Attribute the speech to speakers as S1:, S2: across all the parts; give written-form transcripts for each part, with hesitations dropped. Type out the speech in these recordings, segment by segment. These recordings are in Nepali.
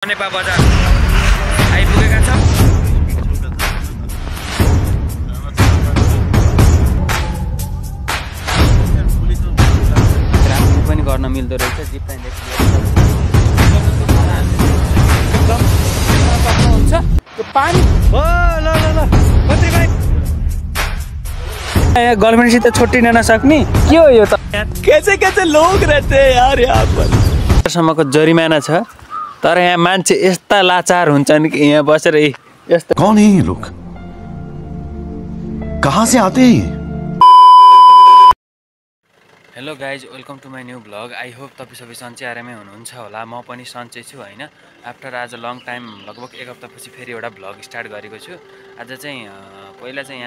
S1: बनेपा बजार आइपुगेका छौं। ट्राफिक पनि गर्न मिल्दो रहेछ। जिप लाइन सक्नुहुन्छ त्यो पानी गर्लफ्रेन्डसित छुट्टिन नसक्ने के हो यो त? कैसे कैसे लोग रहते हैं यार यहाँ पर। सम्मको जरिमाना छ, तर यहाँ मान्छे यस्ता लाचार हुन्छन् कि यहाँ बसेर यस्तो।
S2: कौन है ये लोग, कहाँ से आते हैं?
S1: Hello guys, welcome to my new blog. I hope तपाईँ सबै सन्चै आरामै हुनुहुन्छ होला। म पनि सन्चै छु होइन। आफ्टर आज लङ टाइम लगभग एक हप्तापछि फेरि एउटा ब्लग स्टार्ट गरेको छु। आज चाहिँ पहिला चाहिँ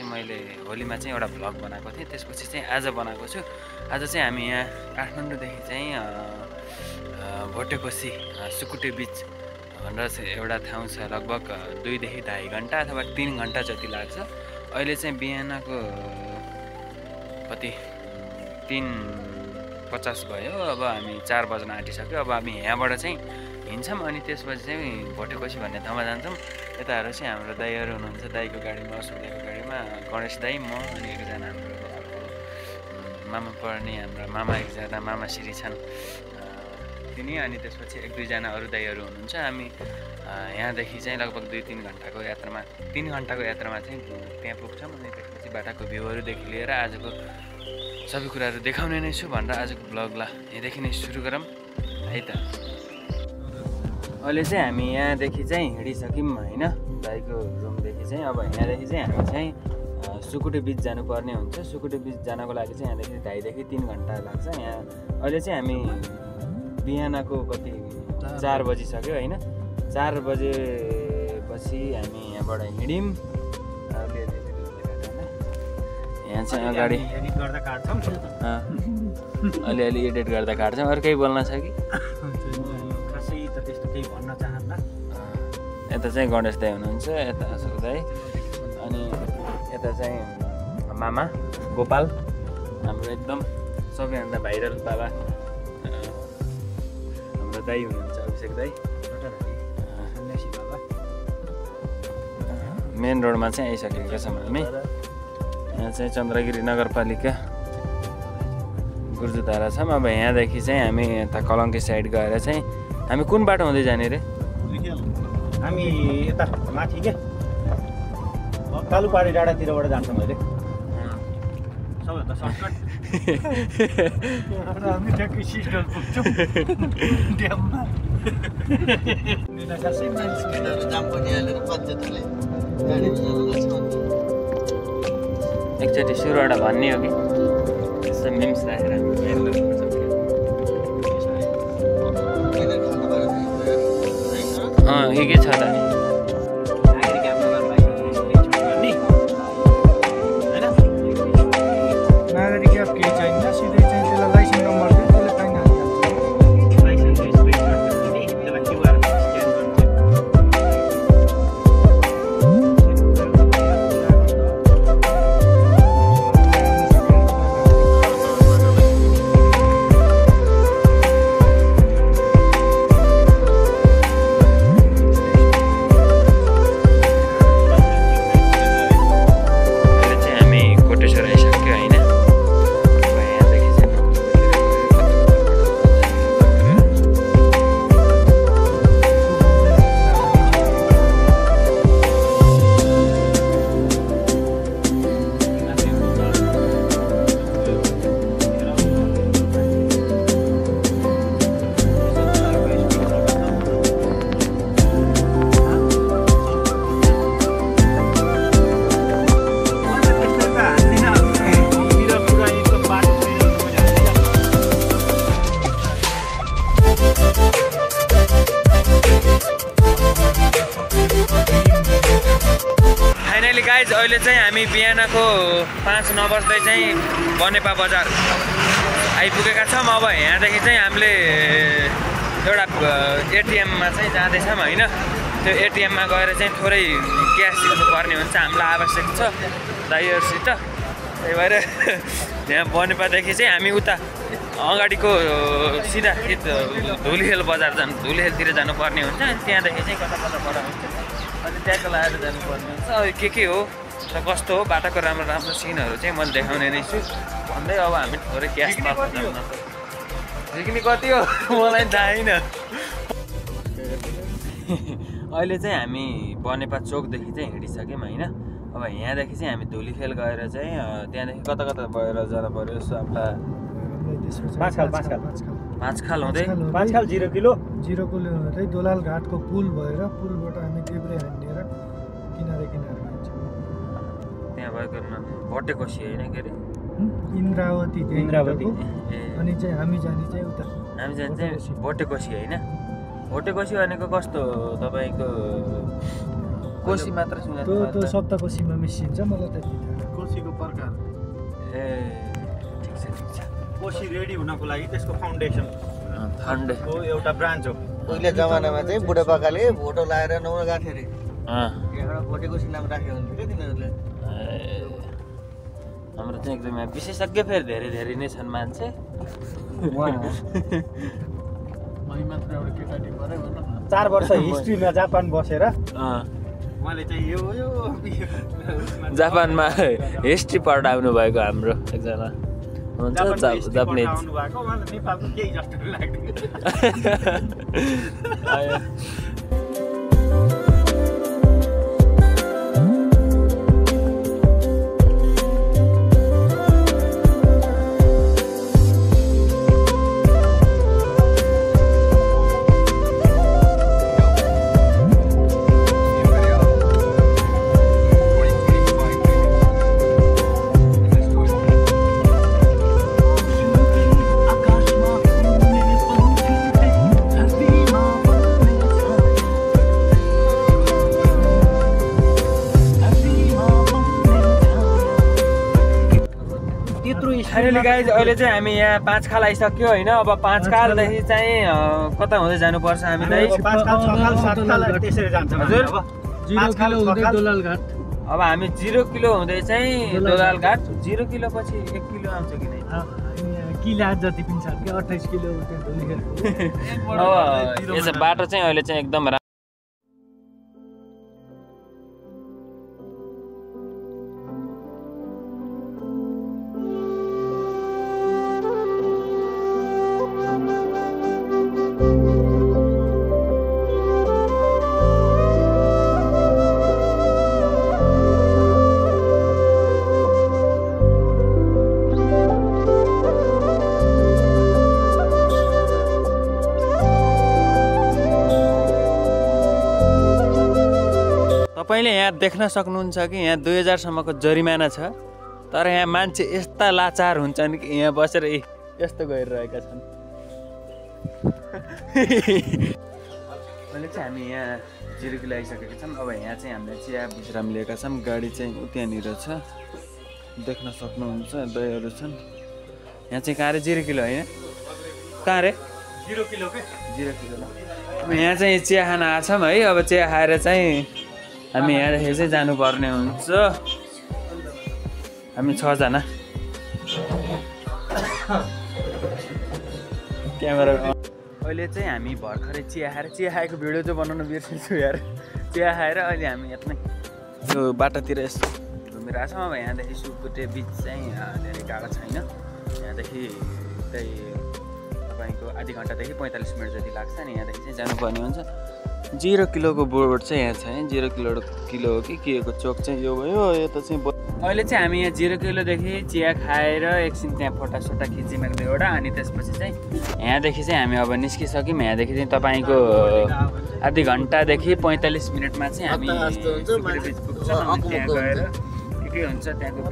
S1: मैले होलीमा चाहिँ एउटा ब्लग बनाएको थिएँ, त्यसपछि चाहिँ आज बनाएको छु। आज चाहिँ हामी यहाँ काठमाडौँदेखि चाहिँ भोटेकोसी सुकुटे बिच भनेर एउटा ठाउँ छ। लगभग 2 देखि 2.5 घन्टा अथवा 3 घन्टा जति लाग्छ। अहिले चाहिँ बिहानको कति 3:50 भयो। अब हामी 4 बज्न आँटिसक्यो। अब हामी यहाँबाट चाहिँ हिँड्छौँ अनि त्यसपछि चाहिँ भोटेकोसी भन्ने ठाउँमा जान्छौँ। यताहरू चाहिँ हाम्रो दाईहरू हुनुहुन्छ। दाईको गाडीमा, असुदाईको गाडीमा गणेश दाई, म अनि एकजना हाम्रो मामा पर्ने हाम्रा मामा, एकजना मामा श्री छन् तिनी, अनि त्यसपछि 1-2जना अरू दाईहरू हुनुहुन्छ। हामी यहाँदेखि चाहिँ लगभग 2-3 घन्टाको यात्रामा 3 घन्टाको यात्रामा चाहिँ त्यहाँ पुग्छौँ। अनि त्यसपछि बाटाको भ्यूहरूदेखि लिएर आजको सबै कुराहरू देखाउने नै छु भनेर आजको ब्लगलाई यहाँदेखि नै सुरु गरौँ है त। अहिले चाहिँ हामी यहाँदेखि चाहिँ हिँडिसक्यौँ होइन, दाईको रुमदेखि चाहिँ। अब यहाँदेखि चाहिँ हामी चाहिँ सुकुटे बिच जानुपर्ने हुन्छ। सुकुटे बिच जानको लागि चाहिँ यहाँदेखि 2.5 देखि 3 घन्टा लाग्छ। यहाँ अहिले चाहिँ हामी बिहानको कति 4 बजिसक्यो होइन। 4 बजेपछि हामी यहाँबाट हिँड्यौँ। यहाँ चाहिँ अगाडि अलिअलि एडिट गर्दा काट्छौँ। अरू केही बोल्न छ कि? यता चाहिँ गणेश दाई हुनुहुन्छ, यता अशोक दाई, अनि यता चाहिँ मामा गोपाल, हाम्रो एकदम सबैभन्दा भाइरल बाबा हाम्रो दाई हुनुहुन्छ, अभिषेक दाई। मेन रोडमा चाहिँ आइसकेका छौँ हामी। यहाँ चाहिँ चन्द्रगिरी नगरपालिका गुर्जुधारा छौँ। अब यहाँदेखि चाहिँ हामी यता कलङ्की साइड गएर चाहिँ हामी कुन बाटो हुँदै जाने रे?
S3: हामी यता माथि के कालुपाडी डाँडातिरबाट जान्छौँ अहिले। सबैभन्दा सर्टकट हामी ठ्याक्कै सिस्टल पुग्छौँ ड्याममा।
S1: एकचोटि सुरुबाट भन्ने हो कि त्यस्तो मिम्स राखेर के छ त नि?
S3: नागरिक एप केही चाहिन्छ, सिधै चाहिँ त्यसलाई लाइसेन्स नम्बर दियो, त्यसले पाइन्छ।
S1: गाइज अहिले चाहिँ हामी बिहानको 5:09 बज्दै चाहिँ बनेपा बजार आइपुगेका छौँ। अब यहाँदेखि चाहिँ हामीले एउटा एटिएममा चाहिँ जाँदैछौँ होइन। त्यो एटिएममा गएर चाहिँ थोरै क्यास दिनुपर्ने हुन्छ, हामीलाई आवश्यक छ दाइहरूसित। त्यही भएर यहाँ बनेपादेखि चाहिँ हामी उता अगाडिको सिधा धुलिखेल बजार धुलिखेलतिर जानुपर्ने हुन्छ अनि त्यहाँदेखि चाहिँ कता कताबाट हुन्छ अनि त्यहाँको लगाएर जानुपर्ने हुन्छ अब के हो र कस्तो हो बाटोको राम्रो राम्रो सिनहरू चाहिँ मैले देखाउने नै छु भन्दै अब हामी थोरै क्यास झिक्ने कति हो मलाई थाहा छैन। अहिले चाहिँ हामी बनेपा चोकदेखि चाहिँ हिँडिसक्यौँ होइन। अब यहाँदेखि चाहिँ हामी धुलिखेल गएर चाहिँ त्यहाँदेखि कता कता भएर जानु पर्यो साप्ला पाँचखाल हुँदै
S3: 0 किलो हुँदै दोलाल घाटको पुल भएर पुलबाट हामी देब्रे हान्नेर किनारे
S1: त्यहाँ भएको भट्टेकोसी होइन के अरे
S3: इन्द्रावती अनि चाहिँ हामी जाने चाहिँ उता
S1: भट्टेकोसी होइन। भट्टेकोसी भनेको कस्तो तपाईँको कोसी मात्र सुने
S3: त्यो सप्तकोसीमा मिसिन्छ मलाई त्यति
S2: कोसीको प्रकार
S1: ए ठिक छ
S2: कोसी रेडी हुनको लागि त्यसको फाउन्डेसन हो एउटा ब्रान्च हो।
S4: पहिला जमानामा चाहिँ बुढापाकाले भोटो लाएर नौलो गाँथे अरे यहाँबाट भोटेकोसी नाम राख्यो हुन्थ्यो तिनीहरूले।
S1: हाम्रो चाहिँ एकदमै विशेषज्ञ फेरि धेरै नै छन् मान्छे।
S2: मात्र एउटा केटाटी परे भन्न
S3: 4 वर्ष हिस्ट्रीमा जापान बसेर
S2: उहाँले चाहिँ यो
S1: जापानमा हिस्ट्री पढाउनु भएको हाम्रो एकजना हुन्छ जापानिज
S2: भएको उहाँले नेपालको केही जस्तो लाग्दैन।
S1: फाइनली गाइज अहिले चाहिँ हामी यहाँ पाँचखाल आइसक्यो होइन। अब पाँचखालदेखि चाहिँ कता हुँदै जानुपर्छ हामीलाई हजुर
S3: 0 किलो हुँदै दोलाल घाट।
S1: अब हामी 0 किलो हुँदै चाहिँ दोलाल घाट 0 किलो पछि 1 किलो आउँछ कि नै
S3: किला जति पनि छ कि 28 किलो धुलिखेलको।
S1: अब यसो बाटो चाहिँ अहिले चाहिँ एकदम तपाईँले यहाँ देख्न सक्नुहुन्छ कि यहाँ 2000 सम्मको जरिमाना छ तर यहाँ मान्छे यस्ता लाचार हुन्छन् कि यहाँ बसेर यस्तो गरिरहेका छन्। अहिले चाहिँ हामी यहाँ 0 किलो आइसकेका छौँ। अब यहाँ चाहिँ हामीले चिया विश्राम लिएका छौँ। गाडी चाहिँ त्यहाँनिर छ देख्न सक्नुहुन्छ दहीहरू छन्। यहाँ चाहिँ कहाँ रे 0 किलो होइन कहाँ रे
S2: 0 किलो के
S1: 0 किलो। अब यहाँ चाहिँ चिया खान आएको छौँ है। अब चिया खाएर चाहिँ हामी यहाँदेखि चाहिँ जानुपर्ने हुन्छ। हामी 6 जना क्यामेरा। अहिले चाहिँ हामी भर्खरै चिया खाएको भिडियो चाहिँ बनाउन बिर्सेछु यार। चिया खाएर अहिले हामी यत्नै यो बाटोतिर यसो घुमिरहेको छौँ। अब यहाँदेखि सुकुटे बिच चाहिँ धेरै टाढा छैन। यहाँदेखि त्यही तपाईँको आधी घन्टादेखि 45 मिनट जति लाग्छ नि। यहाँदेखि चाहिँ जानुपर्ने हुन्छ। 0 किलोको बोर्ड चाहिँ यहाँ छ है। 0 किलो हो कि के को चोक चाहिँ यो भयो। यता चाहिँ अहिले चाहिँ हामी यहाँ 0 किलोदेखि चिया खाएर एकछिन त्यहाँ फोटासोटा खिच्यौँ 1-2वटा अनि त्यसपछि चाहिँ यहाँदेखि चाहिँ हामी अब निस्किसक्यौँ। यहाँदेखि चाहिँ तपाईँको आधी घन्टादेखि 45 मिनटमा चाहिँ हामी बिच पुग्छौँ। अनि त्यहाँ गएर के हुन्छ त्यहाँको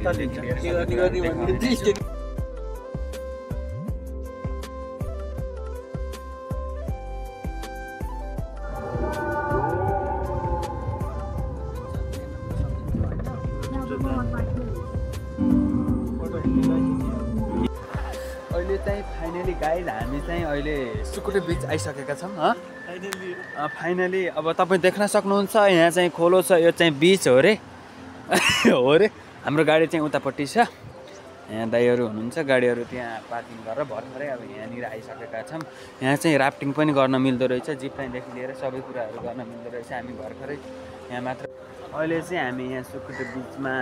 S1: अहिले चाहिँ फाइनली गाइज हामी चाहिँ अहिले सुकुटे बिच आइसकेका छौँ। फाइनली अब तपाईँ देख्न सक्नुहुन्छ यहाँ चाहिँ खोलो छ। यो चाहिँ बिच हो रे हो रे। हाम्रो गाडी चाहिँ उतापट्टि छ। यहाँ दाइहरू हुनुहुन्छ, गाडीहरू त्यहाँ पार्किङ गरेर भर्खरै अब यहाँनिर आइसकेका छौँ। यहाँ चाहिँ राफ्टिङ पनि गर्न मिल्दो रहेछ, जिप लाइनदेखि लिएर सबै कुराहरू गर्न मिल्दो रहेछ। हामी भर्खरै यहाँ मात्र अहिले चाहिँ हामी यहाँ सुकुटे बिचमा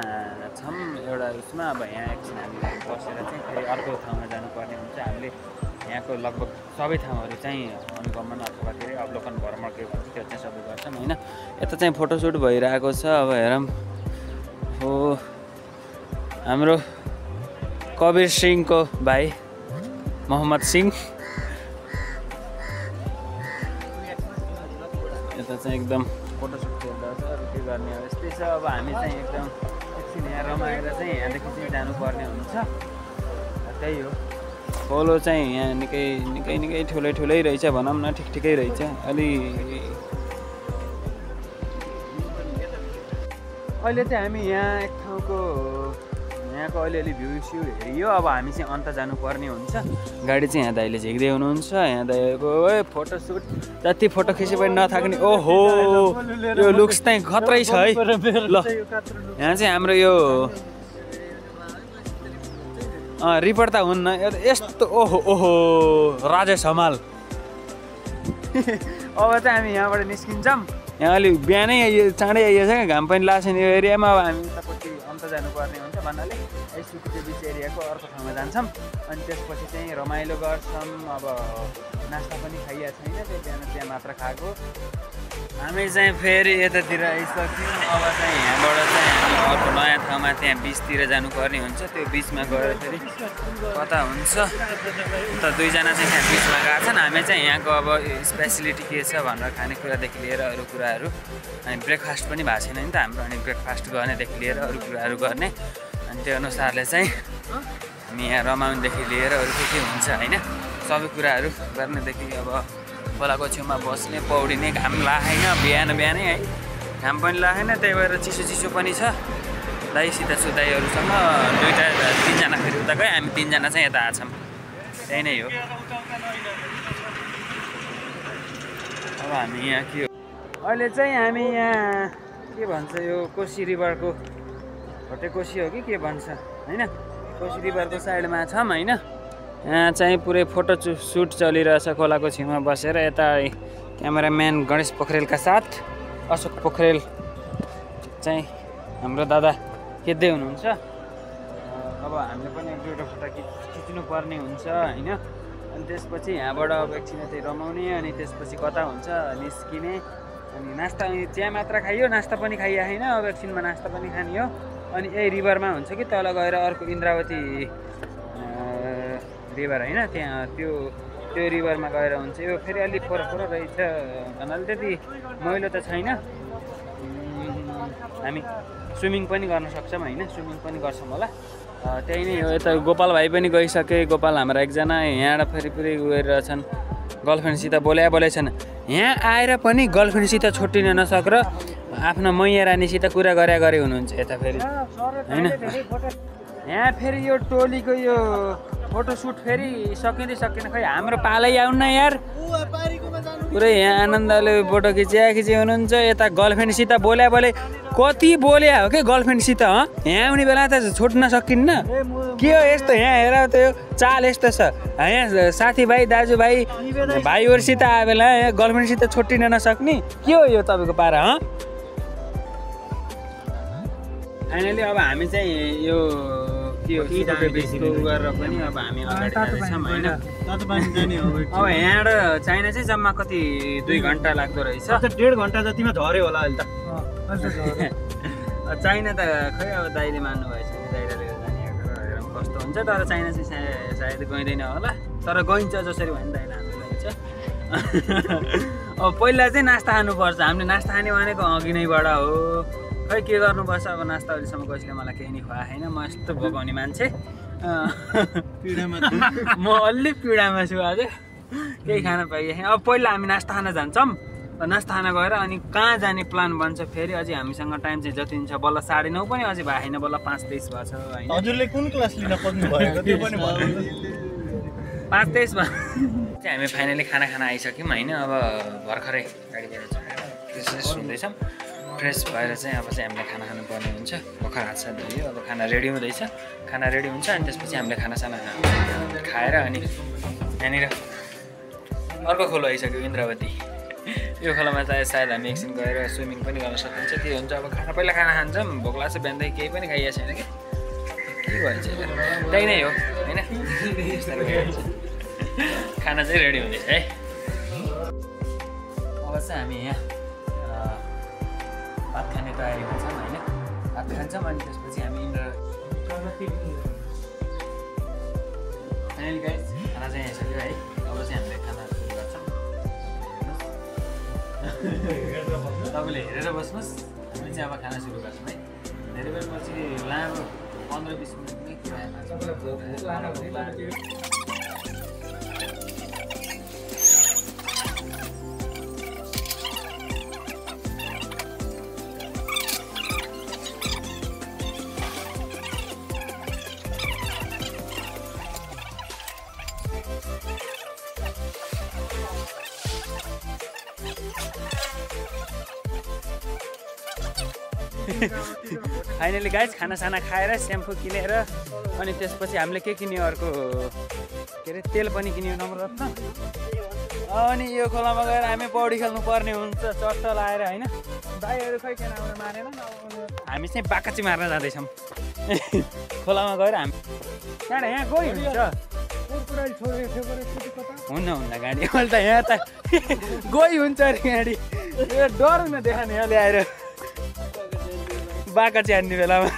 S1: छौँ एउटा उसमा। अब यहाँ एकछिन हामी बसेर चाहिँ फेरि अर्को ठाउँमा जानुपर्ने हुन्छ। हामीले यहाँको लगभग सबै ठाउँहरू चाहिँ अनुगमन अथवा के अरे अवलोकन भ्रमण के भन्छ त्यो चाहिँ सबै गर्छौँ होइन। यता चाहिँ फोटोसुट भइरहेको छ। अब हेरौँ हो हाम्रो कबीर सिंहको भाइ मोहम्मद सिंह यता चाहिँ एकदम फोटोसुट खेल्दैछ। अरू के गर्ने अब यस्तै छ। अब हामी चाहिँ एकदम एकछिन यहाँ रमाएर चाहिँ यहाँदेखि चाहिँ जानुपर्ने हुन्छ। त्यही हो, खोलो चाहिँ यहाँ निकै ठुलै रहेछ भनौँ न, ठिकै रहेछ। अहिले चाहिँ हामी यहाँ एक ठाउँको यहाँको अलिअलि भ्यू हेरियो। अब हामी चाहिँ अन्त जानुपर्ने हुन्छ। गाडी चाहिँ यहाँ दाइले झिक्दै हुनुहुन्छ। यहाँ दाइको फोटोसुट जति फोटो खिचे पनि नथाक्ने। ओहो यो लुक्स चाहिँ खत्रै छ है। ल यहाँ चाहिँ हाम्रो यो रिपोर्ट त हुन्न यस्तो। ओहो राजेश हमाल। अब चाहिँ हामी यहाँबाट निस्किन्छौँ। यहाँ अलिक बिहानै चाँडै आइएछ क्या, घाम पनि लाग्छ नि यो एरियामा। अब हामी उतापट्टि अन्त जानुपर्ने हुन्छ भन्नाले सुकुटे बिच एरियाको अर्को ठाउँमा जान्छौँ। अनि त्यसपछि चाहिँ रमाइलो गर्छौँ। अब नास्ता पनि खाइएको छैन, त्यही बिहान त्यहाँ मात्र खाएको। हामी चाहिँ फेरि यतातिर आइसक्यौँ। अब चाहिँ यहाँबाट चाहिँ हामी अर्को नयाँ ठाउँमा त्यहाँ बिचतिर जानुपर्ने हुन्छ। त्यो बिचमा गएर फेरि कता हुन्छ त दुईजना चाहिँ त्यहाँ बिचमा गएको छन्। हामी चाहिँ यहाँको अब स्पेसिलिटी के छ भनेर खानेकुरादेखि लिएर अरू कुराहरू, अनि ब्रेकफास्ट पनि भएको छैन नि त हाम्रो। अनि ब्रेकफास्ट गर्नेदेखि लिएर अरू कुराहरू गर्ने, अनि त्यो अनुसारले चाहिँ हामी यहाँ रमाउनेदेखि लिएर अरू के हुन्छ होइन सबै कुराहरू गर्नेदेखि अब खोलाको छेउमा बस्ने पौडिने। घाम लागेन बिहानै है, घाम पनि लागेन, त्यही भएर चिसो पनि छ। दाइसित छु, दाइहरूसँग तिनजना फेरि उता गयो, हामी तिनजना चाहिँ यता आछौँ। त्यही नै हो। अब हामी यहाँ के हो अहिले चाहिँ हामी यहाँ के भन्छ यो कोशी रिभरको भोटेकोशी हो कि के भन्छ होइन, कोशी रिभरको साइडमा छौँ होइन। यहाँ चाहिँ पुरै फोटो सुट चलिरहेछ खोलाको छेउमा बसेर। यता क्यामेराम्यान गणेश पोखरेलका साथ अशोक पोखरेल चाहिँ हाम्रो दादा खिच्दै हुनुहुन्छ। अब हामीले पनि एक दुईवटा फोटो खिच्नु पर्ने हुन्छ होइन। अनि त्यसपछि यहाँबाट अब एकछिन चाहिँ रमाउने, अनि त्यसपछि कता हुन्छ निस्किने। अनि नास्ता चिया मात्र खाइयो, नास्ता पनि खाइरहेन। अब एकछिनमा नास्ता पनि खाने हो। अनि यही रिभरमा हुन्छ कि तल गएर अर्को इन्द्रावती रिभर होइन, त्यहाँ त्यो रिभरमा गएर हुन्छ। यो फेरि अलिक फोर रहेछ भन्नाले त्यति मैलो त छैन। हामी स्विमिङ पनि गर्न सक्छौँ होइन, स्विमिङ पनि गर्छौँ होला। त्यही नै हो। यता गोपाल भाइ पनि गइसके। गोपाल हाम्रा एकजना यहाँबाट फेरि गइरहेछन्, गर्लफ्रेन्डसित बोलाएछन्। यहाँ आएर पनि गर्लफ्रेन्डसित छुट्टिन नसकेर आफ्नो मैया रानीसित कुरा गरे हुनुहुन्छ यता फेरि होइन। यहाँ फेरि यो टोलीको यो फोटोसुट फेरि सकिँदैन खै, हाम्रो पालै आउन यार। पुरै यहाँ आनन्दले फोटो खिचे हुनुहुन्छ। यता गर्लफ्रेन्डसित बोले कति बोले हो कि गर्लफ्रेन्डसित। यहाँ आउने बेला त छुट्न सकिन्न के हो यस्तो। यहाँ हेर त यो चाल यस्तो छ। यहाँ साथीभाइ दाजुभाइ भाइहरूसित आए बेला यहाँ गर्लफ्रेन्डसित छुट्टिन नसक्ने के हो यो तपाईँको पारा। फाइनली अब हामी चाहिँ यो के हो गरेर पनि अब हामी अगाडि जाँदैछौँ होइन। अब यहाँबाट चाइना चाहिँ जम्मा कति 2 घन्टा लाग्दो रहेछ।
S2: 1.5 घन्टा जतिमा झऱ्यो होला अहिले त।
S1: चाइना त खै अब दाइले मान्नु भएछ भने दाइले जाने हेरौँ कस्तो हुन्छ। तर चाइना चाहिँ सायद गइँदैन होला, तर गइन्छ जसरी भने दाइले हाम्रो गइन्छ। अब पहिला चाहिँ नास्ता खानुपर्छ। हामीले नास्ता खाने भनेको अघि नैबाट हो। खै के गर्नुपर्छ अब, नास्ता अहिलेसम्म कसैले मलाई केही नि खुवाएन। म यस्तो भोकाउने मान्छे, म अलि पीडामा छु आज, केही खान पाइएन। अब पहिला हामी नास्ता खान जान्छौँ। नास्ता खान गएर अनि कहाँ जाने प्लान बन्छ फेरि। अझै हामीसँग टाइम चाहिँ जति हुन्छ, बल्ल 9:30 पनि अझै भएको छैन, बल्ल 5:23 भएको छ होइन।
S2: हजुरले कुन क्लास लिन पर्नु भएको त्यो पनि
S1: 5:23 मा चाहिँ हामी फाइनली खाना खान आइसक्यौँ होइन। अब भर्खरै गाडीबाट चढेर त्यसै सुन्दैछौँ। फ्रेस भएर चाहिँ अब चाहिँ हामीले खाना खानुपर्ने हुन्छ। भर्खर हात साथ धोयो, अब खाना रेडी हुँदैछ। खाना रेडी हुन्छ अनि त्यसपछि हामीले खानासाना खाएर अनि यहाँनिर अर्को खोलो आइसक्यो इन्द्रावती। यो खोलामा चाहिँ सायद हामी एकछिन गएर स्विमिङ पनि गर्न सकिन्छ। त्यो हुन्छ अब पहिला खाना खान्छौँ, भोक लाग्छ, बिहानदेखि केही पनि खाइएको छैन कि के भन्छ त्यही नै हो होइन। खाना चाहिँ रेडी हुँदैछ है। अब चाहिँ हामी यहाँ भात खाने तयारी हुन्छौँ होइन। भात खान्छौँ अनि त्यसपछि हामी फाइनली गाइस खाना चाहिँ आइसक्यो है। अब चाहिँ हामीले खाना सुरु गर्छौँ। तपाईँले हेरेर बस्नुहोस्, हामी चाहिँ अब खाना सुरु गर्छौँ है। धेरै बेरपछि लामो 15-20 मिनटमै फाइनली गाइस खानासाना खाएर स्याम्पू किनेर अनि त्यसपछि हामीले के किन्यो अर्को के अरे तेल पनि किन्यो नम्ररत्न। अनि यो खोलामा गएर हामी पौडी खेल्नु पर्ने हुन्छ चट्ट लाएर होइन। दाइहरू खै किन आउन मारेन हामी चाहिँ बाकाची मार्न जाँदैछौँ खोलामा गएर। हामी कहाँ यहाँ गइ हुन्छ हुन्न गाडी अहिले त यहाँ त गइ हुन्छ अरे गाडी। यो डर हुन देखाने यहाँ ल्याएर बाका चाहिँ हान्ने बेलामा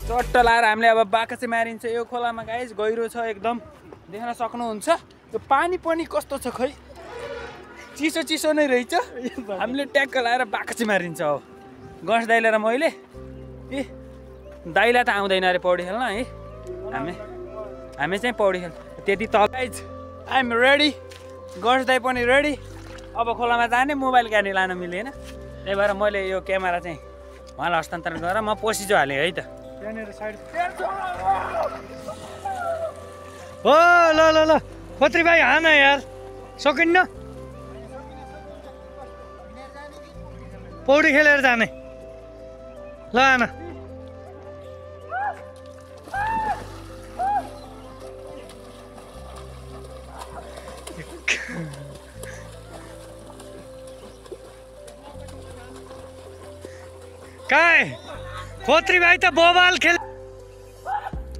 S1: चट्ट लाएर हामीले अब बाका चाहिँ मारिन्छ यो खोलामा गाइस। गहिरो छ एकदम, देख्न सक्नुहुन्छ। यो पानी पनि कस्तो छ खै, चिसो चिसो नै रहेछ। हामीले ट्याक्क लाएर बाका चाहिँ मारिन्छ। अब गणेश दाइले र मैले ए दाइलाई त आउँदैन अरे पौडी खेल्न है। हामी चाहिँ पौडी खेल्छ त्यति तल। आइ एम रेडी, गणेश दाइ पनि रेडी। अब खोलामा जाने, मोबाइल गाडी लान मिलेन, त्यही भएर मैले यो क्यामेरा चाहिँ उहाँलाई हस्तान्तरण गरेर म पोसिजो हालेँ है त।
S3: हो ल ल ल खत्री भाइ हान यार, सकिन्न पौडी खेलेर जाने। ल आन काय खोत्री भाइ त बोबाल खेल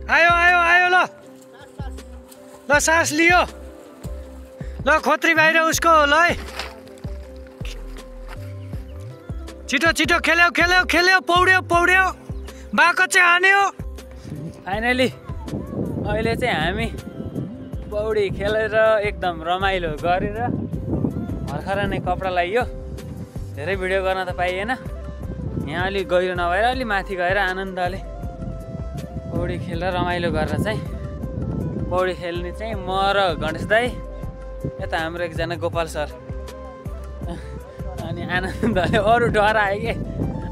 S3: आयो आयो आयो। ल ल सास लियो। ल खोत्री भाइ र उसको ल छिटो छिटो खेल्यो खेल्यो खेल्यो पौड्यो पौड्यो बाको चाहिँ हान्यो।
S1: फाइनली अहिले चाहिँ हामी पौडी खेलेर एकदम रमाइलो गरेर भर्खर नै कपडा लगाइयो। धेरै भिडियो गर्न त पाइएन, यहाँ अलिक गहिरो नभएर अलि माथि गएर आनन्दले पौडी खेलेर रमाइलो गरेर चाहिँ पौडी खेल्ने चाहिँ म र गणेश दाइ, यता हाम्रो एकजना गोपाल सर अनि आनन्दले। अरू डर आयो कि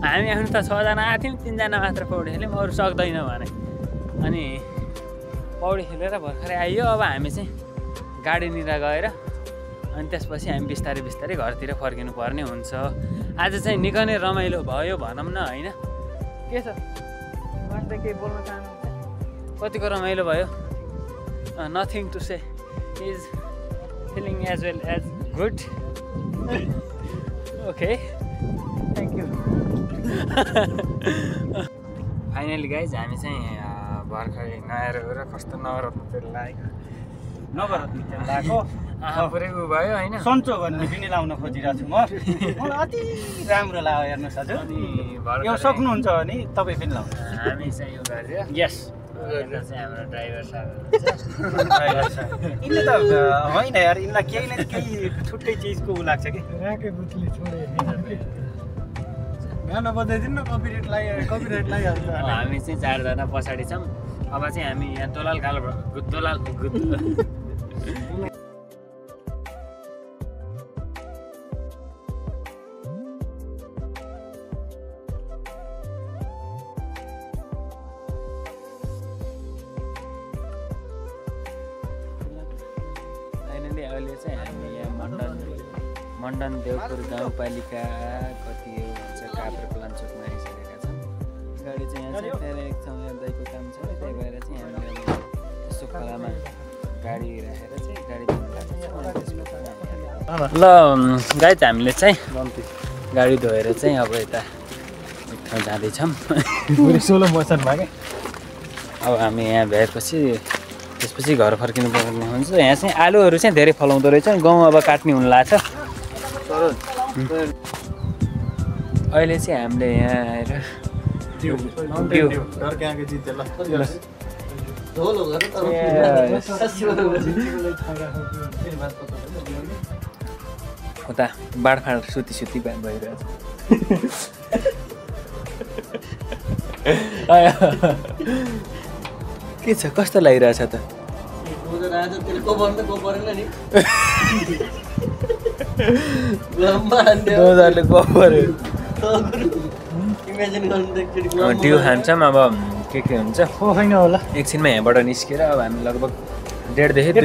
S1: हामी आउनु त 6 जना आएको थियौँ, 3 जना मात्र पौडी खेल्यौँ, अरू सक्दैन भने। अनि पौडी खेलेर भर्खरै आइयो। अब हामी चाहिँ गाडीनिर गएर अनि त्यसपछि हामी बिस्तारै बिस्तारै घरतिर फर्किनु पर्ने हुन्छ। आज चाहिँ निकै नै रमाइलो भयो भनौँ न होइन। के छ उहाँले त केही बोल्न चाहनुहुन्छ? कतिको रमाइलो भयो? Nothing to say, is feeling as well as good. Okay thank you. Finally guys हामी चाहिँ भर्खरै नआएर गएर कस्तो नवरत्न तेल लागेको
S2: लगाएको
S1: पुरै उ भयो होइन।
S2: सन्चो भन्ने पनि लाउन खोजिरहेको छु म। मलाई अति राम्रो लाग्यो हेर्नुहोस् हजुर। यो सक्नुहुन्छ भने तपाईँ पनि लाउनु।
S1: हामी चाहिँ यो गरेर
S2: यस
S1: चाहिँ हाम्रो ड्राइभर साहब
S2: यिनले त होइन यार, यिनलाई केही न केही छुट्टै चिजको उ लाग्छ कि।
S3: राके बुतले छोडे
S2: गाना बजाइदिनु न, कपिराइट लगाइहाल्छ।
S1: हामी चाहिँ 4 जना पछाडि छौँ। अब चाहिँ हामी यहाँ दोलाल खाल दोलाल अहिले चाहिँ हामी यहाँ मण्डन देवपुर गाउँपालिका कति हो भन्छ काभ्रे प्लान्चोकमा आइसकेका छौँ। गाडी चाहिँ यहाँ चाहिँ त्यहाँ छौँ, यहाँ दाइको काम छ, त्यही भएर चाहिँ हामीले यसो खोलामा गाडी राखेर चाहिँ गाडी धुन लाग्छ। ल गाइज हामीले चाहिँ गाडी धोएर चाहिँ अब यता एक ठाउँ जाँदैछौँ।
S2: सोलो मोसनमा क्या।
S1: अब हामी यहाँ भ्याएपछि त्यसपछि घर फर्किनु पर्ने हुन्छ। यहाँ चाहिँ आलुहरू चाहिँ धेरै फलाउँदो रहेछ, गहुँ अब काट्ने हुन लाग्छ। अहिले चाहिँ हामीले यहाँ आएर उता बाँडफाँड सुती भइरहेछ। के छ, कस्तो लागिरहेछ त? ड्यु खान्छौँ अब के हुन्छ
S3: होइन होला
S1: एकछिनमा यहाँबाट निस्केर अब हामी लगभग 1.5देखि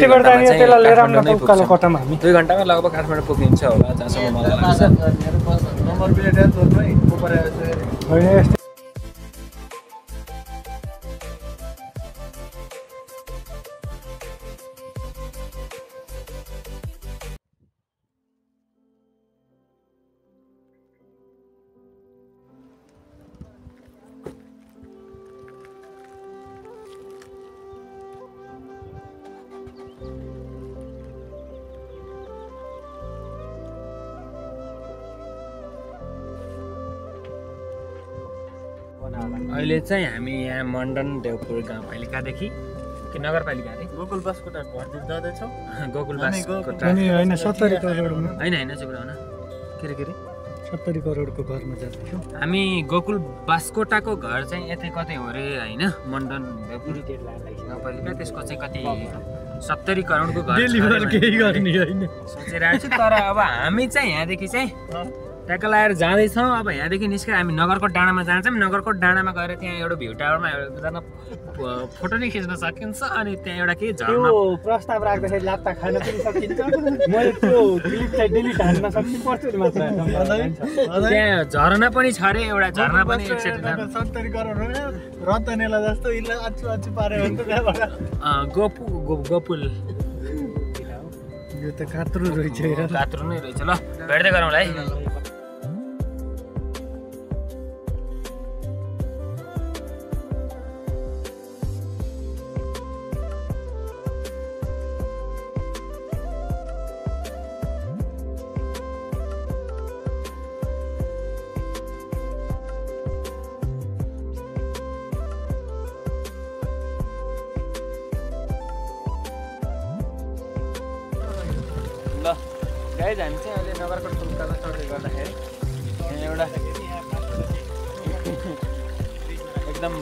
S1: 2 घन्टामा लगभग काठमाडौँ पुगिन्छ होला, जहाँसम्म मलाई लाग्छ। अहिले चाहिँ हामी यहाँ मण्डन देवपुर गाउँपालिकादेखि कि नगरपालिका अरे
S4: गोकुल बास्कोटा घरतिर जाँदैछौँ।
S1: गोकुल बास्कोटा
S3: होइन 70 करोडमा
S1: होइन चुक्राउन के रे
S3: 70 करोडको घरमा जाँदैछौँ
S1: हामी। गोकुल बास्कोटाको घर चाहिँ यतै कतै हो रे होइन, मण्डन देवपुर गाउँपालिका त्यसको चाहिँ कति 70 करोडको घर
S3: केही गर्ने होइन
S1: सोचिरहेको छु। तर अब हामी चाहिँ यहाँदेखि चाहिँ ट्याक्क लगाएर जाँदैछौँ। अब यहाँदेखि निस्केर हामी नगरकोट डाँडामा जान्छौँ। नगरकोट डाँडामा गएर त्यहाँ एउटा भ्यू टावरमा एकजना फोटो नै खिच्न सकिन्छ। अनि त्यहाँ एउटा के झर्ना
S3: प्रस्ताव राख्दाखेरि लात्ता खान पनि सकिन्छ। मैले त्यो क्लिप चाहिँ डिलिट हान्न सक्छु पर्छु मात्र।
S1: त्यहाँ झरना पनि छ अरे, एउटा झरना पनि
S4: 70 करोड रतनेला जस्तो इल्ला अच्छु पार्यो भने त त्यहाँबाट
S1: गोपुल
S3: यो त कात्रु रहेछ,
S1: कात्रु नै रहेछ। ल भेट्दै गरौँला है। ल गाइज हामी चाहिँ अहिले नगरकोट पुलकामा चढ्दै गर्दाखेरि यहाँ एउटा एकदम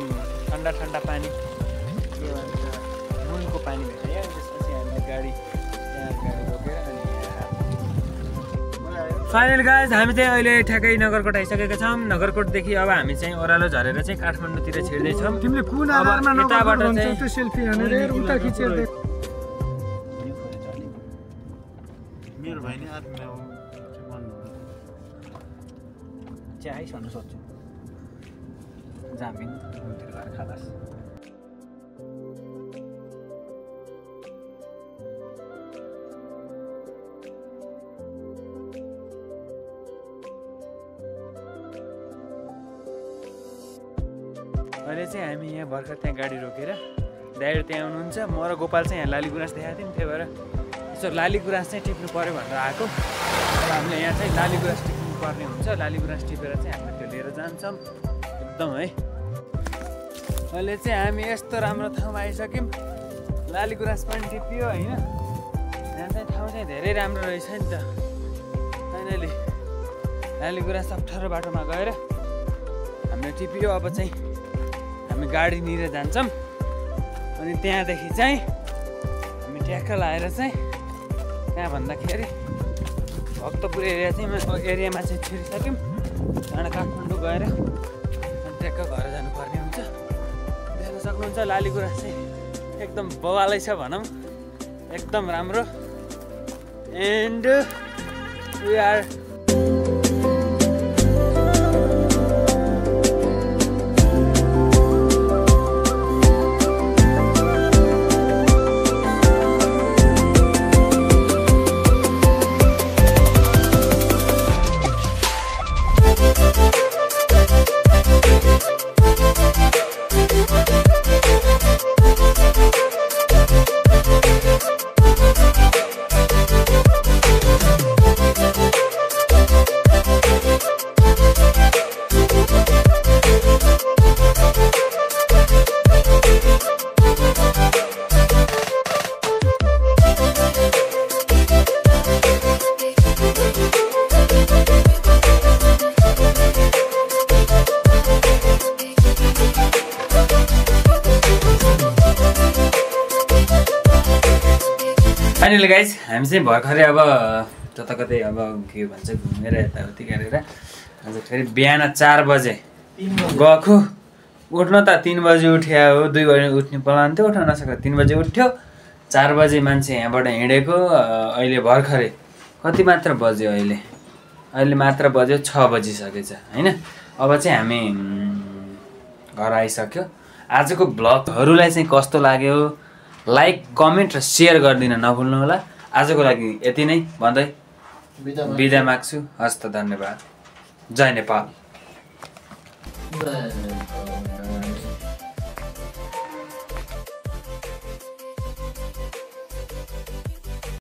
S1: ठन्डा पानी के भन्छ नुनको पानी भेटायो। त्यसपछि हामीले गाडी रोकेर अनि फाइनल गाइज हामी चाहिँ अहिले ठ्याक्कै नगरकोट आइसकेका छौँ। नगरकोटदेखि अब हामी चाहिँ ओह्रालो झरेर चाहिँ काठमाडौँतिर छिर्दैछौँ।
S3: तिमीले कुन आधारमा
S1: यताबाट चाहिँ
S3: त्यो सेल्फी हानेर उता खिचेर
S4: मेरो भाइ नै आत्मा हो
S2: चिया खानु सक्छु जामिन गएर खालास।
S1: अहिले चाहिँ हामी यहाँ भर्खर त्यहाँ गाडी रोकेर दाइहरू त्यहाँ आउनुहुन्छ। म र गोपाल चाहिँ यहाँ लाली गुराँस देखाएको थियौँ, त्यही भएर यसो लाली गुराँस चाहिँ टिप्नु पऱ्यो भनेर आएको। अब हामीले यहाँ चाहिँ लाली गुराँस टिप्नु पर्ने हुन्छ। लाली गुराँस टिपेर चाहिँ हामीले त्यो लिएर जान्छौँ एकदम है। अहिले चाहिँ हामी यस्तो राम्रो ठाउँमा आइसक्यौँ। लाली गुराँस पनि टिपियो होइन। यहाँ चाहिँ ठाउँ चाहिँ धेरै राम्रो रहेछ नि त। फाइनली लाली गुराँस अप्ठ्यारो बाटोमा गएर हामीले टिपियो। अब चाहिँ हामी गाडी लिएर जान्छौँ अनि त्यहाँदेखि चाहिँ हामी ट्याक्क लाएर चाहिँ कहाँ भन्दाखेरि भक्तपुर एरियामा चाहिँ छिरिसक्यौँ। त्यहाँबाट काठमाडौँ गएर अनि ट्याक्क घर जानुपर्ने हुन्छ। देख्न सक्नुहुन्छ लाली गुराँस चाहिँ एकदम बवालै छ भनौँ, एकदम राम्रो। and we are finally guys हामी चाहिँ भर्खरै अब जता कतै अब के भन्छ घुमेर यताउति गरेर आज फेरि बिहान 4 बजे गएको उठ्न त 3 बजे उठ्या हो 2 बजे उठ्ने प्लान थियो उठ्न नसक्यो 3 बजे उठ्यो 4 बजे मान्छे यहाँबाट हिँडेको अहिले भर्खरै कति मात्र बज्यो अहिले मात्र बज्यो 6 बजिसकेछ हैन अब चाहिँ हामी घर आइसक्यो आजको ब्लगहरूलाई चाहिँ कस्तो लाग्यो लाइक कमेन्ट र सेयर गरिदिन नभुल्नु होला आजको लागि यति नै भन्दै बिदा माग्छु हस्त धन्यवाद जय नेपाल